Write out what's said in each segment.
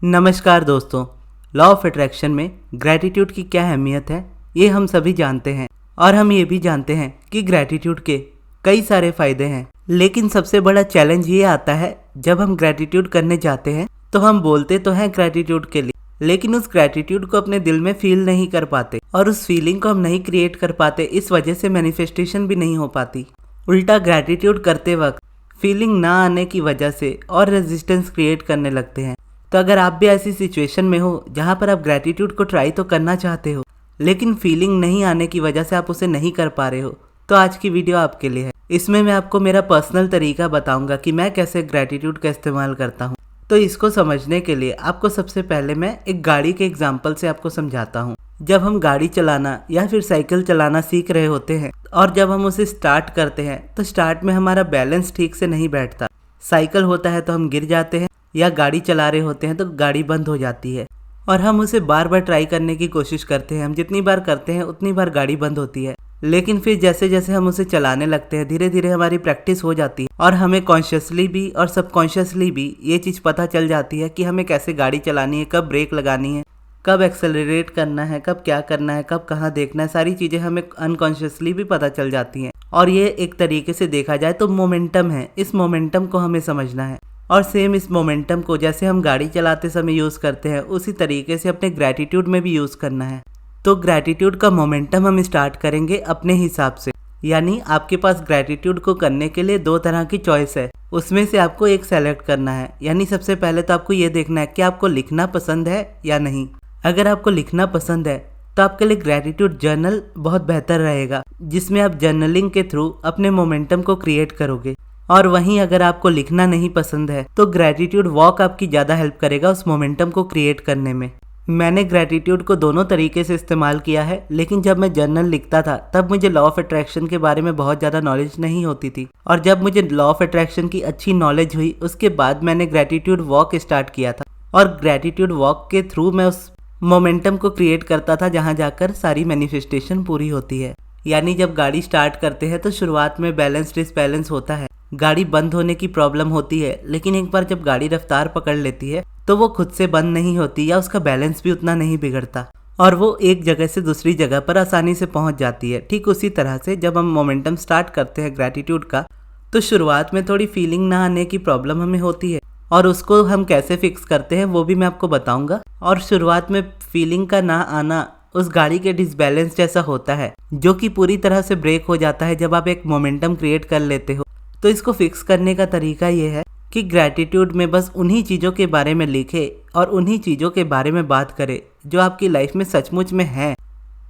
नमस्कार दोस्तों, law of attraction में ग्रैटिट्यूड की क्या अहमियत है ये हम सभी जानते हैं और हम ये भी जानते हैं कि ग्रैटिट्यूड के कई सारे फायदे हैं। लेकिन सबसे बड़ा चैलेंज ये आता है जब हम ग्रैटिट्यूड करने जाते हैं तो हम बोलते तो हैं ग्रैटिट्यूड के लिए, लेकिन उस ग्रैटिट्यूड को अपने दिल में फील नहीं कर पाते और उस फीलिंग को हम नहीं क्रिएट कर पाते। इस वजह से मैनिफेस्टेशन भी नहीं हो पाती। उल्टा ग्रैटिट्यूड करते वक्त फीलिंग ना आने की वजह से और रेजिस्टेंस क्रिएट करने लगते हैं। तो अगर आप भी ऐसी सिचुएशन में हो जहाँ पर आप ग्रैटिट्यूड को ट्राई तो करना चाहते हो लेकिन फीलिंग नहीं आने की वजह से आप उसे नहीं कर पा रहे हो, तो आज की वीडियो आपके लिए है। इसमें मैं आपको मेरा पर्सनल तरीका बताऊंगा कि मैं कैसे ग्रैटिट्यूड का इस्तेमाल करता हूँ। तो इसको समझने के लिए आपको सबसे पहले मैं एक गाड़ी के एग्जाम्पल से आपको समझाता हूँ। जब हम गाड़ी चलाना या फिर साइकिल चलाना सीख रहे होते हैं और जब हम उसे स्टार्ट करते हैं तो स्टार्ट में हमारा बैलेंस ठीक से नहीं बैठता। साइकिल होता है तो हम गिर जाते हैं, या गाड़ी चला रहे होते हैं तो गाड़ी बंद हो जाती है और हम उसे बार बार ट्राई करने की कोशिश करते हैं। हम जितनी बार करते हैं उतनी बार गाड़ी बंद होती है, लेकिन फिर जैसे जैसे हम उसे चलाने लगते हैं धीरे धीरे हमारी प्रैक्टिस हो जाती है और हमें कॉन्शियसली भी और सबकॉन्शियसली भी ये चीज़ पता चल जाती है कि हमें कैसे गाड़ी चलानी है, कब ब्रेक लगानी है, कब एक्सेलरेट करना है, कब क्या करना है, कब कहाँ देखना है। सारी चीज़ें हमें अनकॉन्शियसली भी पता चल जाती हैं और ये एक तरीके से देखा जाए तो मोमेंटम है। इस मोमेंटम को हमें समझना है और सेम इस मोमेंटम को जैसे हम गाड़ी चलाते समय यूज़ करते हैं उसी तरीके से अपने ग्रैटिट्यूड में भी यूज़ करना है। तो ग्रैटिट्यूड का मोमेंटम हम स्टार्ट करेंगे अपने हिसाब से, यानी आपके पास ग्रैटिट्यूड को करने के लिए दो तरह की चॉइस है, उसमें से आपको एक सेलेक्ट करना है। यानी सबसे पहले तो आपको ये देखना है कि आपको लिखना पसंद है या नहीं। अगर आपको लिखना पसंद है तो आपके लिए ग्रैटिट्यूड जर्नल बहुत बेहतर रहेगा, जिसमें आप जर्नलिंग के थ्रू अपने मोमेंटम को क्रिएट करोगे। और वहीं अगर आपको लिखना नहीं पसंद है तो ग्रैटिट्यूड वॉक आपकी ज़्यादा हेल्प करेगा उस मोमेंटम को क्रिएट करने में। मैंने ग्रैटिट्यूड को दोनों तरीके से इस्तेमाल किया है, लेकिन जब मैं जर्नल लिखता था तब मुझे लॉ ऑफ अट्रैक्शन के बारे में बहुत ज़्यादा नॉलेज नहीं होती थी और जब मुझे लॉ ऑफ अट्रैक्शन की अच्छी नॉलेज हुई उसके बाद मैंने ग्रैटिट्यूड वॉक स्टार्ट किया था और ग्रैटिट्यूड वॉक के थ्रू मैं उस मोमेंटम को क्रिएट करता था जहाँ जाकर सारी मैनिफेस्टेशन पूरी होती है। यानी जब गाड़ी स्टार्ट करते हैं तो शुरुआत में बैलेंस डिसबैलेंस होता है, गाड़ी बंद होने की प्रॉब्लम होती है, लेकिन एक बार जब गाड़ी रफ्तार पकड़ लेती है तो वो खुद से बंद नहीं होती या उसका बैलेंस भी उतना नहीं बिगड़ता और वो एक जगह से दूसरी जगह पर आसानी से पहुंच जाती है। ठीक उसी तरह से जब हम मोमेंटम स्टार्ट करते हैं ग्रैटिट्यूड का तो शुरुआत में थोड़ी फीलिंग ना आने की प्रॉब्लम हमें होती है और उसको हम कैसे फिक्स करते हैं वो भी मैं आपको बताऊंगा। और शुरुआत में फीलिंग का ना आना उस गाड़ी के डिसबैलेंस जैसा होता है जो कि पूरी तरह से ब्रेक हो जाता है जब आप एक मोमेंटम क्रिएट कर लेते हो। तो इसको फिक्स करने का तरीका ये है कि ग्रैटिट्यूड में बस उन्हीं चीज़ों के बारे में लिखे और उन्हीं चीज़ों के बारे में बात करें जो आपकी लाइफ में सचमुच में है।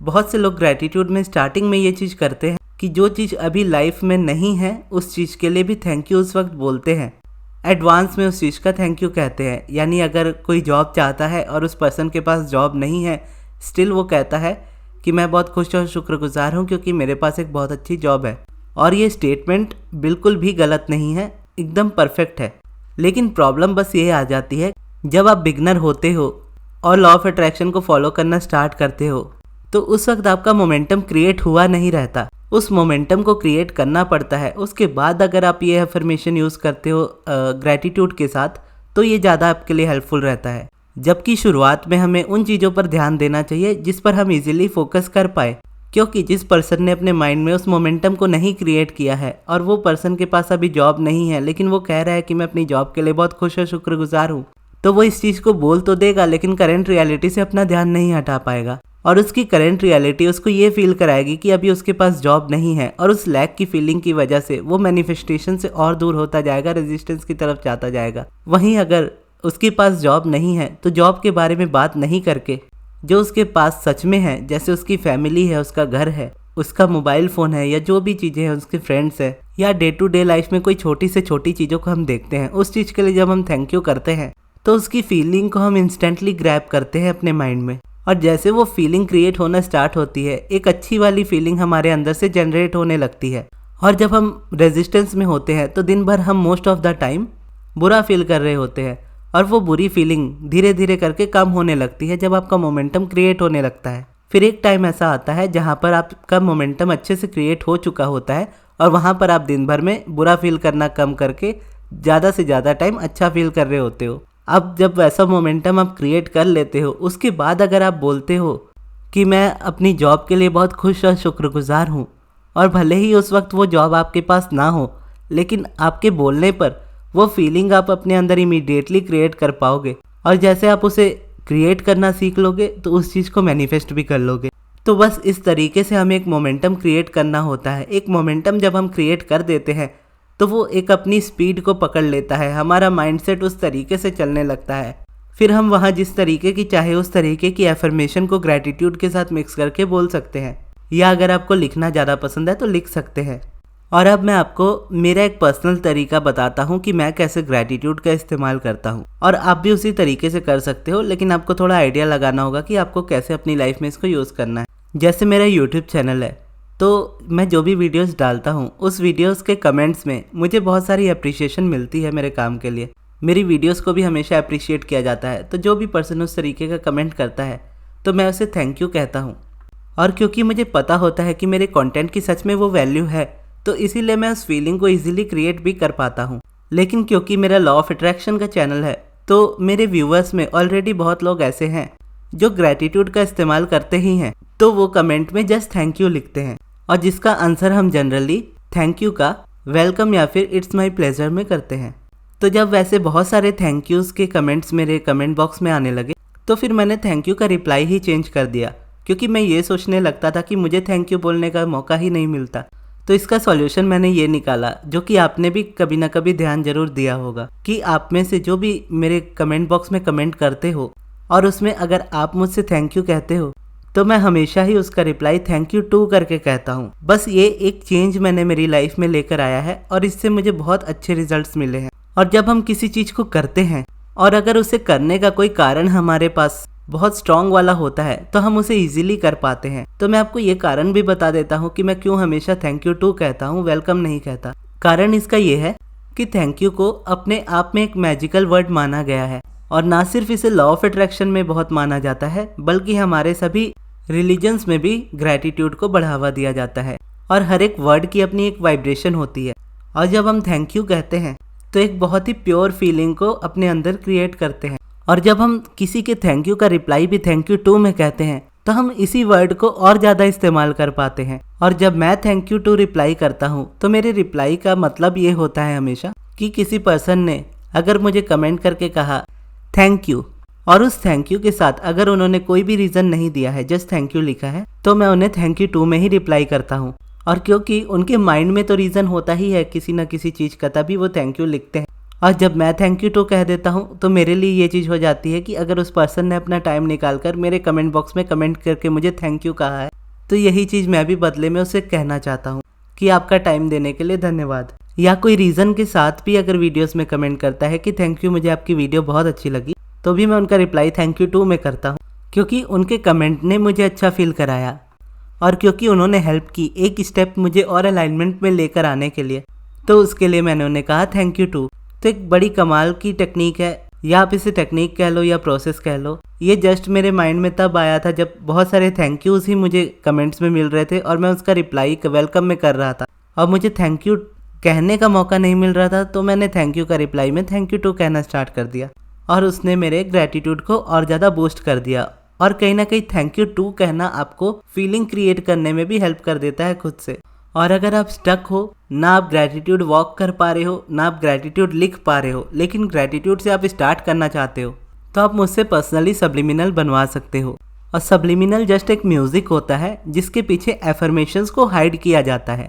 बहुत से लोग ग्रैटिट्यूड में स्टार्टिंग में ये चीज़ करते हैं कि जो चीज़ अभी लाइफ में नहीं है उस चीज़ के लिए भी थैंक यू उस वक्त बोलते हैं, एडवांस में उस चीज़ का थैंक यू कहते हैं। यानी अगर कोई जॉब चाहता है और उस पर्सन के पास जॉब नहीं है, स्टिल वो कहता है कि मैं बहुत खुश और शुक्रगुजार हूँ क्योंकि मेरे पास एक बहुत अच्छी जॉब है। और ये स्टेटमेंट बिल्कुल भी गलत नहीं है, एकदम परफेक्ट है। लेकिन प्रॉब्लम बस ये आ जाती है जब आप बिगनर होते हो और लॉ ऑफ अट्रैक्शन को फॉलो करना स्टार्ट करते हो तो उस वक्त आपका मोमेंटम क्रिएट हुआ नहीं रहता, उस मोमेंटम को क्रिएट करना पड़ता है। उसके बाद अगर आप ये अफर्मेशन यूज़ करते हो ग्रैटिट्यूड के साथ तो ये ज़्यादा आपके लिए हेल्पफुल रहता है। जबकि शुरुआत में हमें उन चीज़ों पर ध्यान देना चाहिए जिस पर हम इजीली फोकस कर पाए, क्योंकि जिस पर्सन ने अपने माइंड में उस मोमेंटम को नहीं क्रिएट किया है और वो पर्सन के पास अभी जॉब नहीं है लेकिन वो कह रहा है कि मैं अपनी जॉब के लिए बहुत खुश और शुक्रगुजार हूँ, तो वो इस चीज़ को बोल तो देगा लेकिन करंट रियलिटी से अपना ध्यान नहीं हटा पाएगा और उसकी करंट रियलिटी उसको ये फील कराएगी कि अभी उसके पास जॉब नहीं है और उस लैक की फीलिंग की वजह से वो मैनिफेस्टेशन से और दूर होता जाएगा, रेजिस्टेंस की तरफ जाता जाएगा। वहीं अगर उसके पास जॉब नहीं है तो जॉब के बारे में बात नहीं करके जो उसके पास सच में है, जैसे उसकी फैमिली है, उसका घर है, उसका मोबाइल फ़ोन है या जो भी चीज़ें हैं, उसके फ्रेंड्स है या डे टू डे लाइफ में कोई छोटी से छोटी चीज़ों को हम देखते हैं, उस चीज़ के लिए जब हम थैंक यू करते हैं तो उसकी फीलिंग को हम इंस्टेंटली ग्रैब करते हैं अपने माइंड में और जैसे वो फीलिंग क्रिएट होना स्टार्ट होती है एक अच्छी वाली फीलिंग हमारे अंदर से जनरेट होने लगती है। और जब हम रेजिस्टेंस में होते हैं तो दिन भर हम मोस्ट ऑफ द टाइम बुरा फील कर रहे होते हैं और वो बुरी फीलिंग धीरे धीरे करके कम होने लगती है जब आपका मोमेंटम क्रिएट होने लगता है। फिर एक टाइम ऐसा आता है जहाँ पर आपका मोमेंटम अच्छे से क्रिएट हो चुका होता है और वहाँ पर आप दिन भर में बुरा फील करना कम करके ज़्यादा से ज़्यादा टाइम अच्छा फील कर रहे होते हो। अब जब वैसा मोमेंटम आप क्रिएट कर लेते हो, उसके बाद अगर आप बोलते हो कि मैं अपनी जॉब के लिए बहुत खुश और शुक्रगुजार हूँ, और भले ही उस वक्त वो जॉब आपके पास ना हो, लेकिन आपके बोलने पर वो फीलिंग आप अपने अंदर इमीडिएटली क्रिएट कर पाओगे, और जैसे आप उसे क्रिएट करना सीख लोगे तो उस चीज़ को मैनिफेस्ट भी कर लोगे। तो बस इस तरीके से हमें एक मोमेंटम क्रिएट करना होता है। एक मोमेंटम जब हम क्रिएट कर देते हैं तो वो एक अपनी स्पीड को पकड़ लेता है, हमारा माइंडसेट उस तरीके से चलने लगता है। फिर हम वहाँ जिस तरीके की चाहे उस तरीके की एफर्मेशन को ग्रैटिट्यूड के साथ मिक्स करके बोल सकते हैं, या अगर आपको लिखना ज़्यादा पसंद है तो लिख सकते हैं। और अब मैं आपको मेरा एक पर्सनल तरीका बताता हूँ कि मैं कैसे ग्रैटिट्यूड का इस्तेमाल करता हूँ, और आप भी उसी तरीके से कर सकते हो, लेकिन आपको थोड़ा आइडिया लगाना होगा कि आपको कैसे अपनी लाइफ में इसको यूज़ करना है। जैसे मेरा यूट्यूब चैनल है, तो मैं जो भी वीडियोस डालता हूँ उस वीडियोस के कमेंट्स में मुझे बहुत सारी अप्रिशिएशन मिलती है मेरे काम के लिए। मेरी वीडियोस को भी हमेशा अप्रिशिएट किया जाता है, तो जो भी पर्सन उस तरीके का कमेंट करता है तो मैं उसे थैंक यू कहता हूँ। और क्योंकि मुझे पता होता है कि मेरे कंटेंट की सच में वो वैल्यू है, तो इसीलिए मैं उस फीलिंग को इजीली क्रिएट भी कर पाता हूँ। लेकिन क्योंकि मेरा लॉ ऑफ अट्रैक्शन का चैनल है, तो मेरे व्यूअर्स में ऑलरेडी बहुत लोग ऐसे हैं जो ग्रैटिट्यूड का इस्तेमाल करते ही हैं, तो वो कमेंट में जस्ट थैंक यू लिखते हैं, और जिसका आंसर हम जनरली थैंक यू का वेलकम या फिर इट्स माई प्लेजर में करते हैं। तो जब वैसे बहुत सारे थैंक यूज़ के कमेंट्स मेरे कमेंट बॉक्स में आने लगे, तो फिर मैंने थैंक यू का रिप्लाई ही चेंज कर दिया, क्योंकि मैं ये सोचने लगता था कि मुझे थैंक यू बोलने का मौका ही नहीं मिलता। तो इसका सॉल्यूशन मैंने ये निकाला, जो कि आपने भी कभी ना कभी ध्यान जरूर दिया होगा, कि आप में से जो भी मेरे कमेंट बॉक्स में कमेंट करते हो और उसमें अगर आप मुझसे थैंक यू कहते हो, तो मैं हमेशा ही उसका रिप्लाई थैंक यू टू करके कहता हूँ। बस ये एक चेंज मैंने मेरी लाइफ में लेकर आया है, और इससे मुझे बहुत अच्छे रिजल्ट्स मिले हैं। और जब हम किसी चीज़ को करते हैं और अगर उसे करने का कोई कारण हमारे पास बहुत स्ट्रॉन्ग वाला होता है, तो हम उसे इजीली कर पाते हैं। तो मैं आपको ये कारण भी बता देता हूँ कि मैं क्यों हमेशा थैंक यू टू कहता हूँ, वेलकम नहीं कहता। कारण इसका ये है कि थैंक यू को अपने आप में एक मैजिकल वर्ड माना गया है, और ना सिर्फ इसे लॉ ऑफ अट्रैक्शन में बहुत माना जाता है, बल्कि हमारे सभी रिलीजन्स में भी ग्रैटिट्यूड को बढ़ावा दिया जाता है। और हर एक वर्ड की अपनी एक वाइब्रेशन होती है, और जब हम थैंक यू कहते हैं तो एक बहुत ही प्योर फीलिंग को अपने अंदर क्रिएट करते हैं। और जब हम किसी के थैंक यू का रिप्लाई भी थैंक यू टू में कहते हैं, तो हम इसी वर्ड को और ज़्यादा इस्तेमाल कर पाते हैं। और जब मैं थैंक यू टू रिप्लाई करता हूँ, तो मेरे रिप्लाई का मतलब ये होता है हमेशा कि किसी पर्सन ने अगर मुझे कमेंट करके कहा थैंक यू, और उस थैंक यू के साथ अगर उन्होंने कोई भी रीज़न नहीं दिया है, जस्ट थैंक यू लिखा है, तो मैं उन्हें थैंक यू टू में ही रिप्लाई करता हूँ। और क्योंकि उनके माइंड में तो रीज़न होता ही है किसी न किसी चीज़ का, तभी वो थैंक यू लिखते हैं। और जब मैं थैंक यू टू कह देता हूँ, तो मेरे लिए ये चीज़ हो जाती है कि अगर उस पर्सन ने अपना टाइम निकाल कर मेरे कमेंट बॉक्स में कमेंट करके मुझे थैंक यू कहा है, तो यही चीज़ मैं भी बदले में उसे कहना चाहता हूँ कि आपका टाइम देने के लिए धन्यवाद। या कोई रीज़न के साथ भी अगर वीडियोस में कमेंट करता है कि थैंक यू, मुझे आपकी वीडियो बहुत अच्छी लगी, तो भी मैं उनका रिप्लाई थैंक यू टू में करता हूँ, क्योंकि उनके कमेंट ने मुझे अच्छा फील कराया, और क्योंकि उन्होंने हेल्प की एक स्टेप मुझे और अलाइनमेंट में लेकर आने के लिए, तो उसके लिए मैंने उन्हें कहा थैंक यू टू। तो एक बड़ी कमाल की टेक्निक है, या आप इसे टेक्निक कह लो या प्रोसेस कह लो। ये जस्ट मेरे माइंड में तब आया था जब बहुत सारे थैंक यूज़ ही मुझे कमेंट्स में मिल रहे थे, और मैं उसका रिप्लाई वेलकम में कर रहा था, और मुझे थैंक यू कहने का मौका नहीं मिल रहा था। तो मैंने थैंक यू का रिप्लाई में थैंक यू टू कहना स्टार्ट कर दिया, और उसने मेरे ग्रैटिट्यूड को और ज़्यादा बूस्ट कर दिया। और कहीं ना कहीं थैंक यू टू कहना आपको फीलिंग क्रिएट करने में भी हेल्प कर देता है खुद से। और अगर आप स्टक हो, ना आप ग्रैटिट्यूड वॉक कर पा रहे हो, ना आप ग्रैटिट्यूड लिख पा रहे हो, लेकिन ग्रैटिट्यूड से आप स्टार्ट करना चाहते हो, तो आप मुझसे पर्सनली सब्लिमिनल बनवा सकते हो। और सब्लिमिनल जस्ट एक म्यूज़िक होता है जिसके पीछे एफर्मेशंस को हाइड किया जाता है।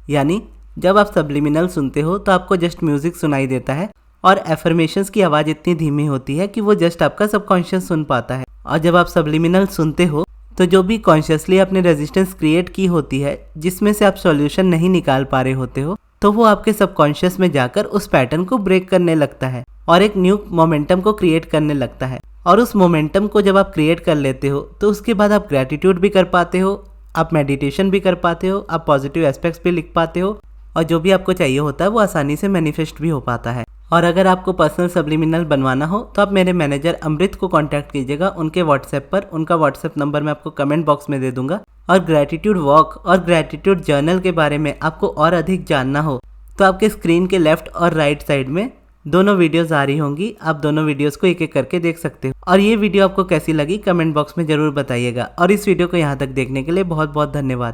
यानी जब आप सब्लिमिनल सुनते हो तो आपको जस्ट म्यूज़िक सुनाई देता है, और एफर्मेशंस की आवाज़ इतनी धीमी होती है कि वो जस्ट आपका सबकॉन्शियस सुन पाता है। और जब आप सब्लिमिनल सुनते हो, तो जो भी कॉन्शियसली आपने रेजिस्टेंस क्रिएट की होती है, जिसमें से आप सॉल्यूशन नहीं निकाल पा रहे होते हो, तो वो आपके सबकॉन्शियस में जाकर उस पैटर्न को ब्रेक करने लगता है और एक न्यू मोमेंटम को क्रिएट करने लगता है। और उस मोमेंटम को जब आप क्रिएट कर लेते हो, तो उसके बाद आप ग्रैटिट्यूड भी कर पाते हो, आप मेडिटेशन भी कर पाते हो, आप पॉजिटिव एस्पेक्ट्स भी लिख पाते हो, और जो भी आपको चाहिए होता है वो आसानी से मैनिफेस्ट भी हो पाता है। और अगर आपको पर्सनल सब्लिमिनल बनवाना हो, तो आप मेरे मैनेजर अमृत को कांटेक्ट कीजिएगा उनके व्हाट्सएप पर। उनका व्हाट्सएप नंबर मैं आपको कमेंट बॉक्स में दे दूंगा। और ग्रैटिट्यूड वॉक और ग्रैटिट्यूड जर्नल के बारे में आपको और अधिक जानना हो, तो आपके स्क्रीन के लेफ्ट और राइट साइड में दोनों वीडियोस आ रही होंगी, आप दोनों वीडियोस को एक एक करके देख सकते हो। और ये वीडियो आपको कैसी लगी कमेंट बॉक्स में जरूर बताइएगा। और इस वीडियो को यहाँ तक देखने के लिए बहुत बहुत धन्यवाद।